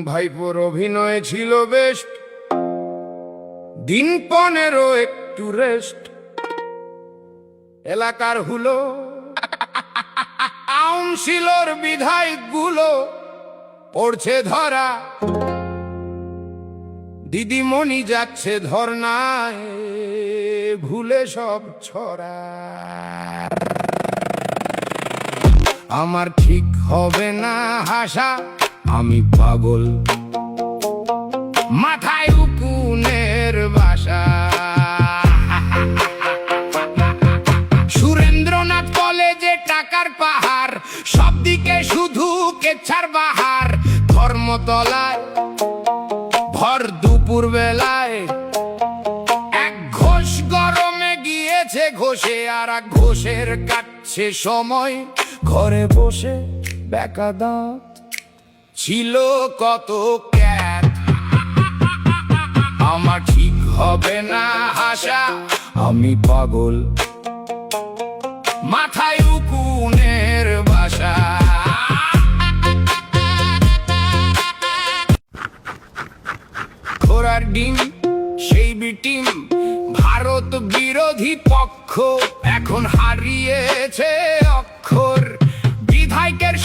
ভাইপোর অভিনয় ছিল বেস্ট, দিন 15 একটু রেস্ট। এলাকার হুলো কাউন্সিলর বিধায়ক গুলো পড়ছে ধরা, দিদিমণি যাচ্ছে ধর্নায়, ভুলে সব ছড়া। আমার ঠিক হবে না হাসা, আমি পাগল, মাথায় উকুনের বাসা। সুরেন্দ্রনাথ কলেজে টাকার পাহাড়, সব দিকে শুধু কেচ্ছার বাহার। ধর্মতলায় ভর দুপুর বেলায় এক ঘোষ গরমে গিয়েছে ঘষে, আর এক ঘোষের কাটছে সময় ঘরে বসে বেকা দাঁত। ছিল কত ক্যাট, আমার ঠিক হবে না হাসা, আমি পাগল, মাথায় উকুনের বাসা। ঘোড়ার ডিম সেই বিটিম, ভারত বিরোধী পক্ষ এখন হারিয়েছে অক্ষর। বিধায়কের